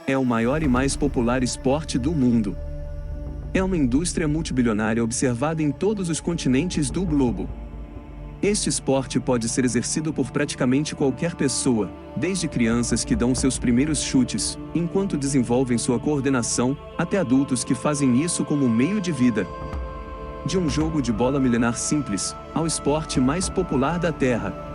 É o maior e mais popular esporte do mundo. É uma indústria multibilionária observada em todos os continentes do globo. Este esporte pode ser exercido por praticamente qualquer pessoa, desde crianças que dão seus primeiros chutes, enquanto desenvolvem sua coordenação, até adultos que fazem isso como meio de vida. De um jogo de bola milenar simples, ao esporte mais popular da Terra.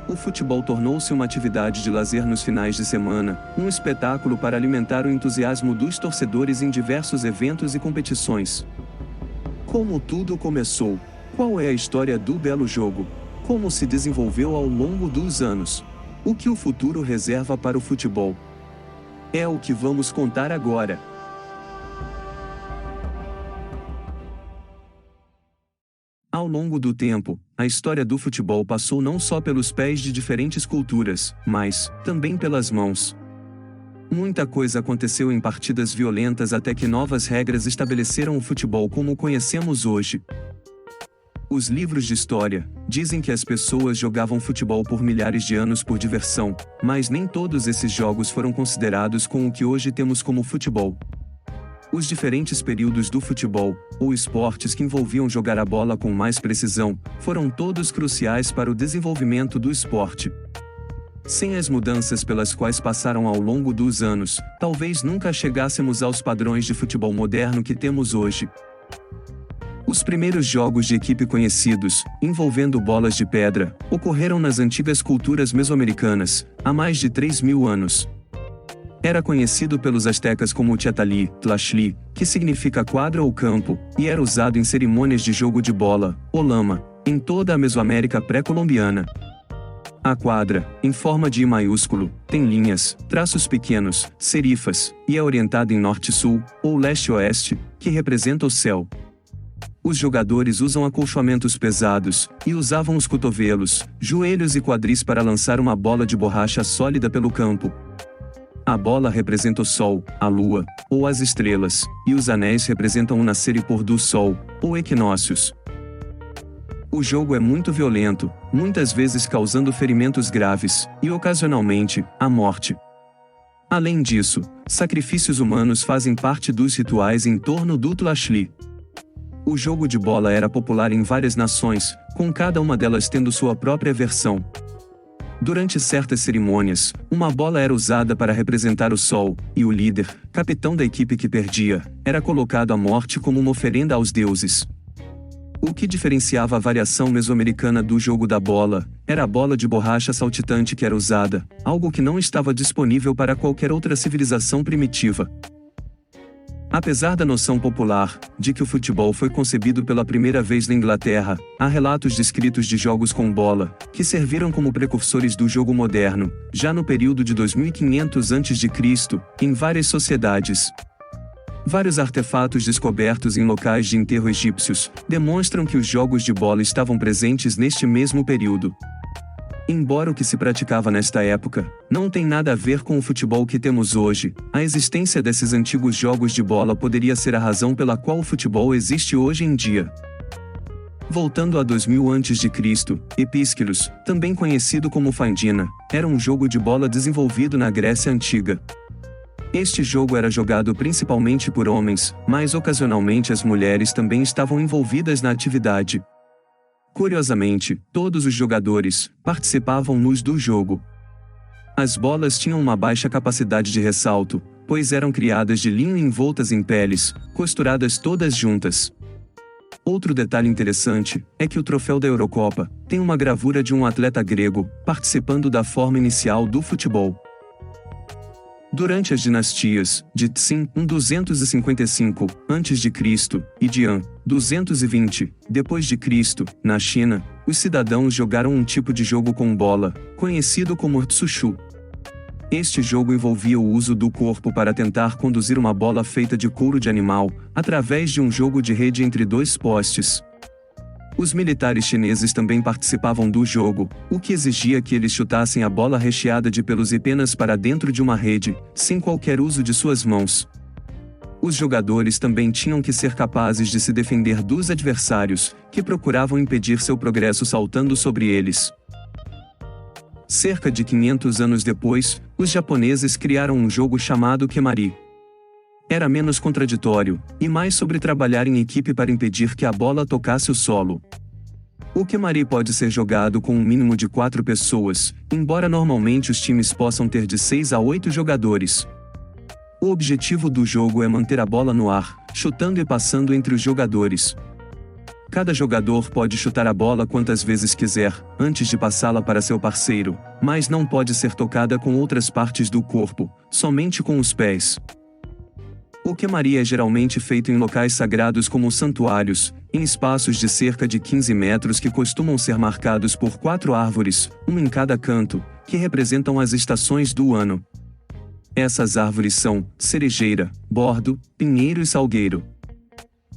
O futebol tornou-se uma atividade de lazer nos finais de semana, um espetáculo para alimentar o entusiasmo dos torcedores em diversos eventos e competições. Como tudo começou? Qual é a história do belo jogo? Como se desenvolveu ao longo dos anos? O que o futuro reserva para o futebol? É o que vamos contar agora. Ao longo do tempo, a história do futebol passou não só pelos pés de diferentes culturas, mas também pelas mãos. Muita coisa aconteceu em partidas violentas até que novas regras estabeleceram o futebol como o conhecemos hoje. Os livros de história dizem que as pessoas jogavam futebol por milhares de anos por diversão, mas nem todos esses jogos foram considerados com o que hoje temos como futebol. Os diferentes períodos do futebol, ou esportes que envolviam jogar a bola com mais precisão, foram todos cruciais para o desenvolvimento do esporte. Sem as mudanças pelas quais passaram ao longo dos anos, talvez nunca chegássemos aos padrões de futebol moderno que temos hoje. Os primeiros jogos de equipe conhecidos, envolvendo bolas de pedra, ocorreram nas antigas culturas mesoamericanas, há mais de 3.000 anos. Era conhecido pelos astecas como Tlachtli, Tlachtli, que significa quadra ou campo, e era usado em cerimônias de jogo de bola, ou lama, em toda a Mesoamérica pré-colombiana. A quadra, em forma de I maiúsculo, tem linhas, traços pequenos, serifas, e é orientada em norte-sul, ou leste-oeste, que representa o céu. Os jogadores usam acolchoamentos pesados, e usavam os cotovelos, joelhos e quadris para lançar uma bola de borracha sólida pelo campo. A bola representa o sol, a lua, ou as estrelas, e os anéis representam o nascer e pôr do sol, ou equinócios. O jogo é muito violento, muitas vezes causando ferimentos graves, e ocasionalmente, a morte. Além disso, sacrifícios humanos fazem parte dos rituais em torno do Tlachtli. O jogo de bola era popular em várias nações, com cada uma delas tendo sua própria versão. Durante certas cerimônias, uma bola era usada para representar o sol, e o líder, capitão da equipe que perdia, era colocado à morte como uma oferenda aos deuses. O que diferenciava a variação mesoamericana do jogo da bola, era a bola de borracha saltitante que era usada, algo que não estava disponível para qualquer outra civilização primitiva. Apesar da noção popular, de que o futebol foi concebido pela primeira vez na Inglaterra, há relatos descritos de jogos com bola, que serviram como precursores do jogo moderno, já no período de 2500 a.C., em várias sociedades. Vários artefatos descobertos em locais de enterro egípcios, demonstram que os jogos de bola estavam presentes neste mesmo período. Embora o que se praticava nesta época não tem nada a ver com o futebol que temos hoje, a existência desses antigos jogos de bola poderia ser a razão pela qual o futebol existe hoje em dia. Voltando a 2000 a.C., Epísquilos, também conhecido como Fandina, era um jogo de bola desenvolvido na Grécia Antiga. Este jogo era jogado principalmente por homens, mas ocasionalmente as mulheres também estavam envolvidas na atividade. Curiosamente, todos os jogadores participavam nus do jogo. As bolas tinham uma baixa capacidade de ressalto, pois eram criadas de linho envoltas em peles, costuradas todas juntas. Outro detalhe interessante é que o troféu da Eurocopa tem uma gravura de um atleta grego participando da forma inicial do futebol. Durante as dinastias de Tsin, 255 a.C., e de An, 220 d.C., na China, os cidadãos jogaram um tipo de jogo com bola, conhecido como Tsushu. Este jogo envolvia o uso do corpo para tentar conduzir uma bola feita de couro de animal, através de um jogo de rede entre dois postes. Os militares chineses também participavam do jogo, o que exigia que eles chutassem a bola recheada de pelos e penas para dentro de uma rede, sem qualquer uso de suas mãos. Os jogadores também tinham que ser capazes de se defender dos adversários, que procuravam impedir seu progresso saltando sobre eles. Cerca de 500 anos depois, os japoneses criaram um jogo chamado Kemari. Era menos contraditório, e mais sobre trabalhar em equipe para impedir que a bola tocasse o solo. O Kemari pode ser jogado com um mínimo de 4 pessoas, embora normalmente os times possam ter de 6 a 8 jogadores. O objetivo do jogo é manter a bola no ar, chutando e passando entre os jogadores. Cada jogador pode chutar a bola quantas vezes quiser, antes de passá-la para seu parceiro, mas não pode ser tocada com outras partes do corpo, somente com os pés. O Kemari é geralmente feito em locais sagrados como santuários, em espaços de cerca de 15 metros que costumam ser marcados por 4 árvores, uma em cada canto, que representam as estações do ano. Essas árvores são cerejeira, bordo, pinheiro e salgueiro.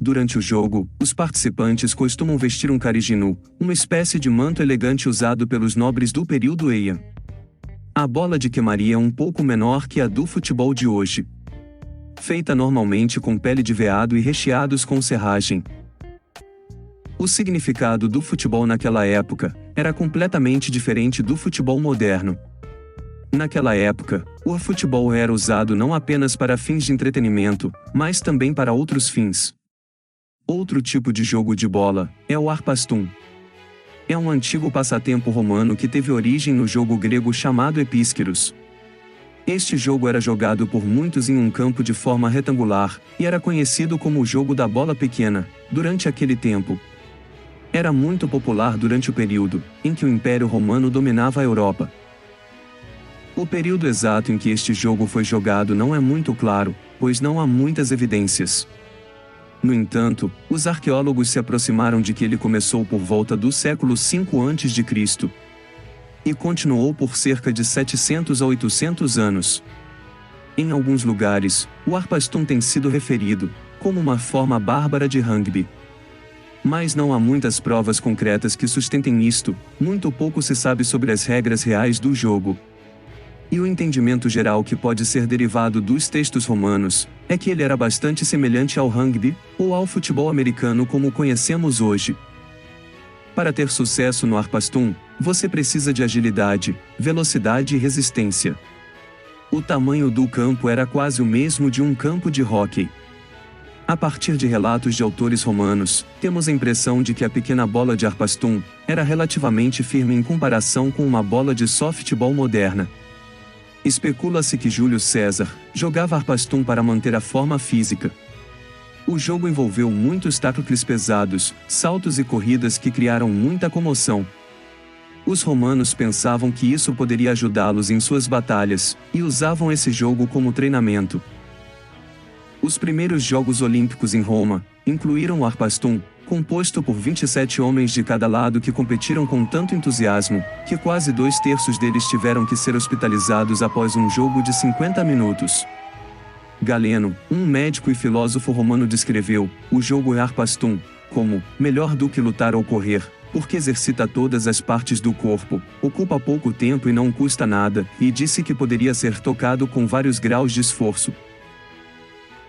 Durante o jogo, os participantes costumam vestir um karijinu, uma espécie de manto elegante usado pelos nobres do período Eia. A bola de Kemari é um pouco menor que a do futebol de hoje. Feita normalmente com pele de veado e recheados com serragem. O significado do futebol naquela época era completamente diferente do futebol moderno. Naquela época, o futebol era usado não apenas para fins de entretenimento, mas também para outros fins. Outro tipo de jogo de bola é o arpastum. É um antigo passatempo romano que teve origem no jogo grego chamado epísqueros. Este jogo era jogado por muitos em um campo de forma retangular, e era conhecido como o jogo da bola pequena, durante aquele tempo. Era muito popular durante o período em que o Império Romano dominava a Europa. O período exato em que este jogo foi jogado não é muito claro, pois não há muitas evidências. No entanto, os arqueólogos se aproximaram de que ele começou por volta do século V a.C. e continuou por cerca de 700 a 800 anos. Em alguns lugares, o arpastum tem sido referido como uma forma bárbara de rugby. Mas não há muitas provas concretas que sustentem isto, muito pouco se sabe sobre as regras reais do jogo. E o entendimento geral que pode ser derivado dos textos romanos é que ele era bastante semelhante ao rugby, ou ao futebol americano como o conhecemos hoje. Para ter sucesso no arpastum, você precisa de agilidade, velocidade e resistência. O tamanho do campo era quase o mesmo de um campo de hóquei. A partir de relatos de autores romanos, temos a impressão de que a pequena bola de arpastum era relativamente firme em comparação com uma bola de softball moderna. Especula-se que Júlio César jogava arpastum para manter a forma física. O jogo envolveu muitos tacles pesados, saltos e corridas que criaram muita comoção. Os romanos pensavam que isso poderia ajudá-los em suas batalhas, e usavam esse jogo como treinamento. Os primeiros Jogos Olímpicos em Roma incluíram o arpastum, composto por 27 homens de cada lado que competiram com tanto entusiasmo, que quase 2/3 deles tiveram que ser hospitalizados após um jogo de 50 minutos. Galeno, um médico e filósofo romano, descreveu o jogo arpastum como melhor do que lutar ou correr, porque exercita todas as partes do corpo, ocupa pouco tempo e não custa nada, e disse que poderia ser tocado com vários graus de esforço.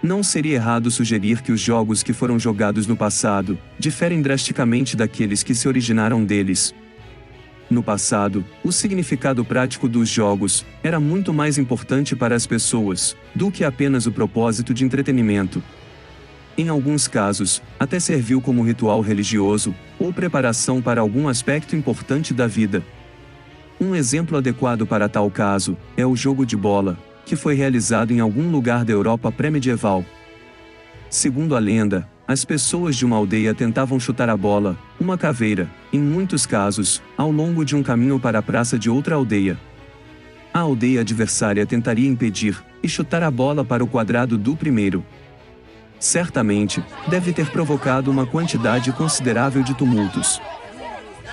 Não seria errado sugerir que os jogos que foram jogados no passado diferem drasticamente daqueles que se originaram deles. No passado, o significado prático dos jogos era muito mais importante para as pessoas do que apenas o propósito de entretenimento. Em alguns casos, até serviu como ritual religioso ou preparação para algum aspecto importante da vida. Um exemplo adequado para tal caso é o jogo de bola, que foi realizado em algum lugar da Europa pré-medieval. Segundo a lenda, as pessoas de uma aldeia tentavam chutar a bola, uma caveira, em muitos casos, ao longo de um caminho para a praça de outra aldeia. A aldeia adversária tentaria impedir e chutar a bola para o quadrado do primeiro. Certamente, deve ter provocado uma quantidade considerável de tumultos.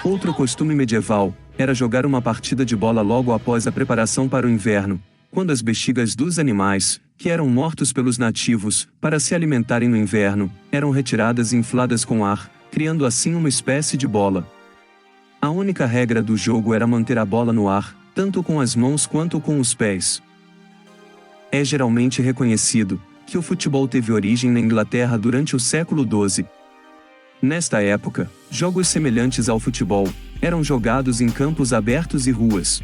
Outro costume medieval era jogar uma partida de bola logo após a preparação para o inverno, quando as bexigas dos animais, que eram mortos pelos nativos, para se alimentarem no inverno, eram retiradas e infladas com ar, criando assim uma espécie de bola. A única regra do jogo era manter a bola no ar, tanto com as mãos quanto com os pés. É geralmente reconhecido que o futebol teve origem na Inglaterra durante o século XII. Nesta época, jogos semelhantes ao futebol eram jogados em campos abertos e ruas.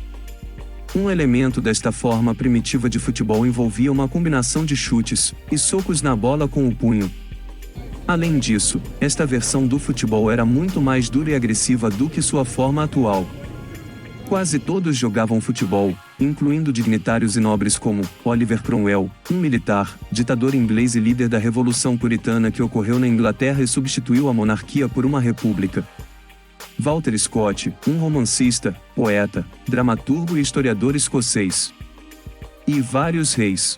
Um elemento desta forma primitiva de futebol envolvia uma combinação de chutes e socos na bola com o punho. Além disso, esta versão do futebol era muito mais dura e agressiva do que sua forma atual. Quase todos jogavam futebol, incluindo dignitários e nobres como Oliver Cromwell, um militar, ditador inglês e líder da Revolução Puritana que ocorreu na Inglaterra e substituiu a monarquia por uma república. Walter Scott, um romancista, poeta, dramaturgo e historiador escocês. E vários reis.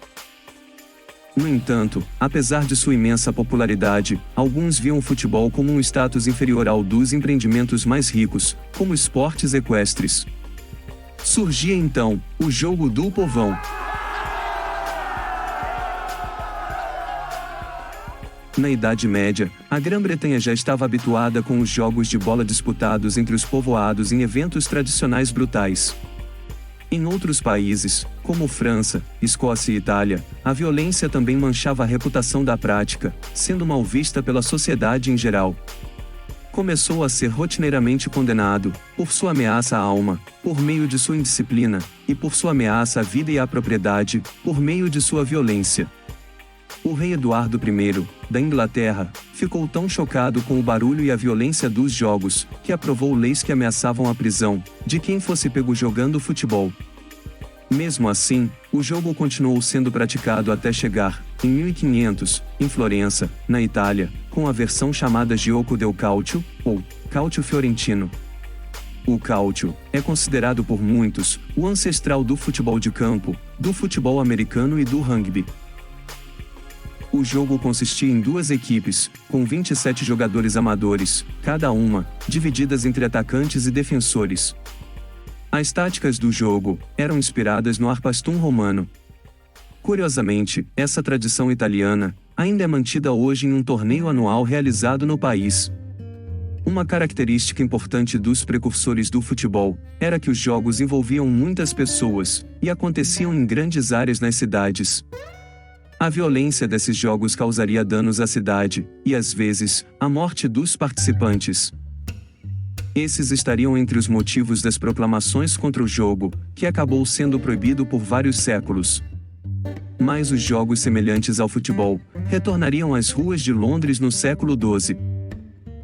No entanto, apesar de sua imensa popularidade, alguns viam o futebol como um status inferior ao dos empreendimentos mais ricos, como esportes equestres. Surgia então o jogo do povão. Na Idade Média, a Grã-Bretanha já estava habituada com os jogos de bola disputados entre os povoados em eventos tradicionais brutais. Em outros países, como França, Escócia e Itália, a violência também manchava a reputação da prática, sendo mal vista pela sociedade em geral. Começou a ser rotineiramente condenado, por sua ameaça à alma, por meio de sua indisciplina, e por sua ameaça à vida e à propriedade, por meio de sua violência. O rei Eduardo I, da Inglaterra, ficou tão chocado com o barulho e a violência dos jogos, que aprovou leis que ameaçavam a prisão de quem fosse pego jogando futebol. Mesmo assim, o jogo continuou sendo praticado até chegar, em 1500, em Florença, na Itália, com a versão chamada Gioco del Calcio, ou Calcio Fiorentino. O Calcio é considerado por muitos o ancestral do futebol de campo, do futebol americano e do rugby. O jogo consistia em duas equipes, com 27 jogadores amadores, cada uma, divididas entre atacantes e defensores. As táticas do jogo eram inspiradas no arpastum romano. Curiosamente, essa tradição italiana ainda é mantida hoje em um torneio anual realizado no país. Uma característica importante dos precursores do futebol era que os jogos envolviam muitas pessoas e aconteciam em grandes áreas nas cidades. A violência desses jogos causaria danos à cidade e, às vezes, a morte dos participantes. Esses estariam entre os motivos das proclamações contra o jogo, que acabou sendo proibido por vários séculos. Mas os jogos semelhantes ao futebol retornariam às ruas de Londres no século XII.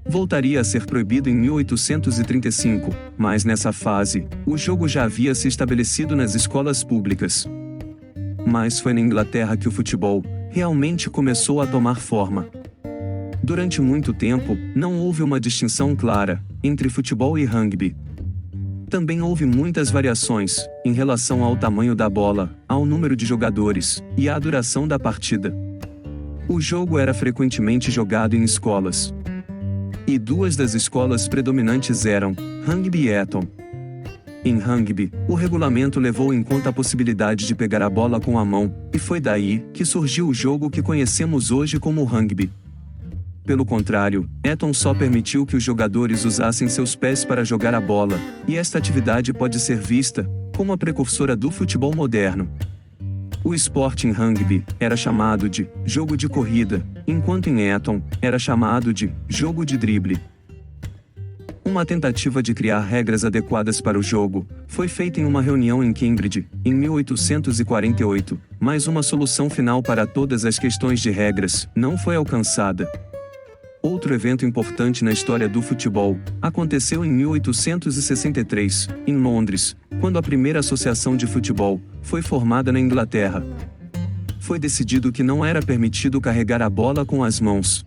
Voltaria a ser proibido em 1835, mas nessa fase, o jogo já havia se estabelecido nas escolas públicas. Mas foi na Inglaterra que o futebol realmente começou a tomar forma. Durante muito tempo, não houve uma distinção clara entre futebol e rugby. Também houve muitas variações em relação ao tamanho da bola, ao número de jogadores e à duração da partida. O jogo era frequentemente jogado em escolas. E duas das escolas predominantes eram rugby e Eton. Em rugby, o regulamento levou em conta a possibilidade de pegar a bola com a mão, e foi daí que surgiu o jogo que conhecemos hoje como rugby. Pelo contrário, Eton só permitiu que os jogadores usassem seus pés para jogar a bola, e esta atividade pode ser vista como a precursora do futebol moderno. O esporte em rugby era chamado de jogo de corrida, enquanto em Eton era chamado de jogo de drible. Uma tentativa de criar regras adequadas para o jogo foi feita em uma reunião em Cambridge, em 1848, mas uma solução final para todas as questões de regras não foi alcançada. Outro evento importante na história do futebol aconteceu em 1863, em Londres, quando a primeira associação de futebol foi formada na Inglaterra. Foi decidido que não era permitido carregar a bola com as mãos.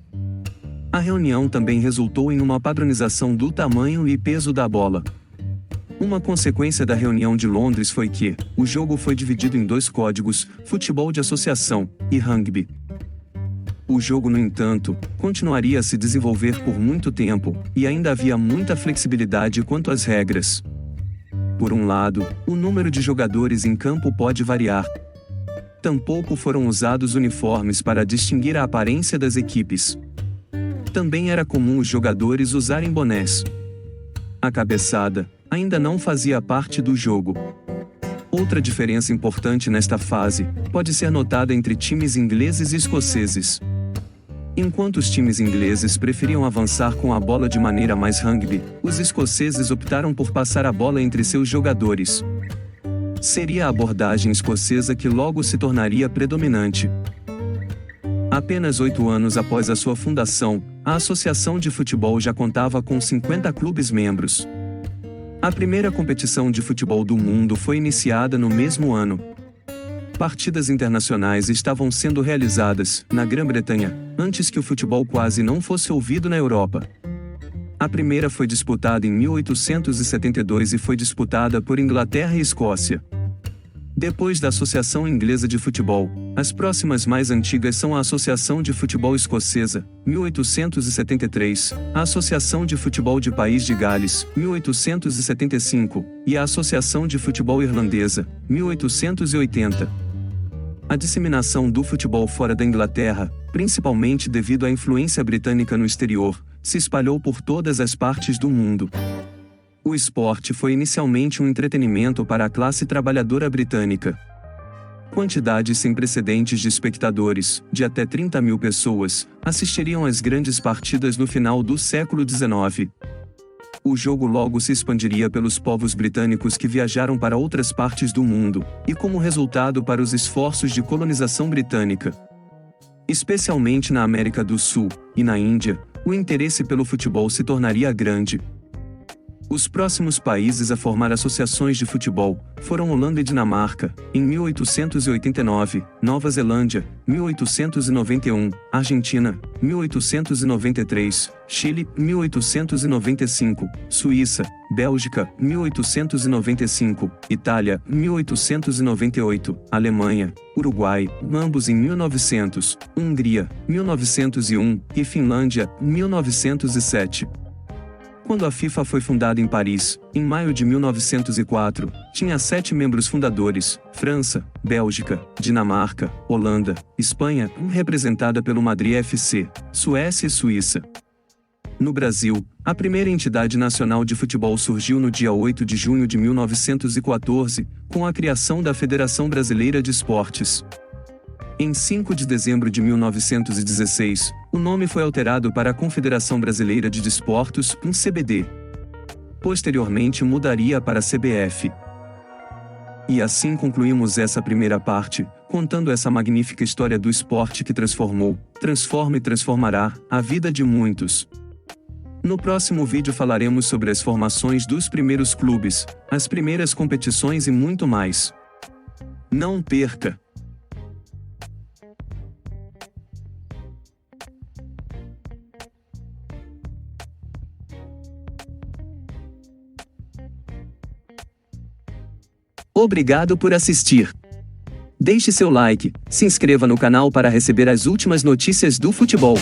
A reunião também resultou em uma padronização do tamanho e peso da bola. Uma consequência da reunião de Londres foi que o jogo foi dividido em dois códigos: futebol de associação e rugby. O jogo, no entanto, continuaria a se desenvolver por muito tempo, e ainda havia muita flexibilidade quanto às regras. Por um lado, o número de jogadores em campo pode variar. Tampouco foram usados uniformes para distinguir a aparência das equipes. Também era comum os jogadores usarem bonés. A cabeçada ainda não fazia parte do jogo. Outra diferença importante nesta fase pode ser notada entre times ingleses e escoceses. Enquanto os times ingleses preferiam avançar com a bola de maneira mais rugby, os escoceses optaram por passar a bola entre seus jogadores. Seria a abordagem escocesa que logo se tornaria predominante. Apenas 8 anos após a sua fundação, a Associação de Futebol já contava com 50 clubes membros. A primeira competição de futebol do mundo foi iniciada no mesmo ano. Partidas internacionais estavam sendo realizadas, na Grã-Bretanha, antes que o futebol quase não fosse ouvido na Europa. A primeira foi disputada em 1872 e foi disputada por Inglaterra e Escócia. Depois da Associação Inglesa de Futebol, as próximas mais antigas são a Associação de Futebol Escocesa, 1873, a Associação de Futebol de País de Gales, 1875, e a Associação de Futebol Irlandesa, 1880. A disseminação do futebol fora da Inglaterra, principalmente devido à influência britânica no exterior, se espalhou por todas as partes do mundo. O esporte foi inicialmente um entretenimento para a classe trabalhadora britânica. Quantidades sem precedentes de espectadores, de até 30 mil pessoas, assistiriam às grandes partidas no final do século XIX. O jogo logo se expandiria pelos povos britânicos que viajaram para outras partes do mundo, e como resultado para os esforços de colonização britânica. Especialmente na América do Sul e na Índia, o interesse pelo futebol se tornaria grande. Os próximos países a formar associações de futebol foram Holanda e Dinamarca, em 1889, Nova Zelândia, 1891, Argentina, 1893, Chile, 1895, Suíça, Bélgica, 1895, Itália, 1898, Alemanha, Uruguai, ambos em 1900, Hungria, 1901 e Finlândia, 1907. Quando a FIFA foi fundada em Paris, em maio de 1904, tinha 7 membros fundadores: França, Bélgica, Dinamarca, Holanda, Espanha, representada pelo Madrid FC, Suécia e Suíça. No Brasil, a primeira entidade nacional de futebol surgiu no dia 8 de junho de 1914, com a criação da Federação Brasileira de Esportes. Em 5 de dezembro de 1916, o nome foi alterado para a Confederação Brasileira de Desportos, CBD. Posteriormente mudaria para a CBF. E assim concluímos essa primeira parte, contando essa magnífica história do esporte que transformou, transforma e transformará a vida de muitos. No próximo vídeo falaremos sobre as formações dos primeiros clubes, as primeiras competições e muito mais. Não perca! Obrigado por assistir. Deixe seu like, se inscreva no canal para receber as últimas notícias do futebol.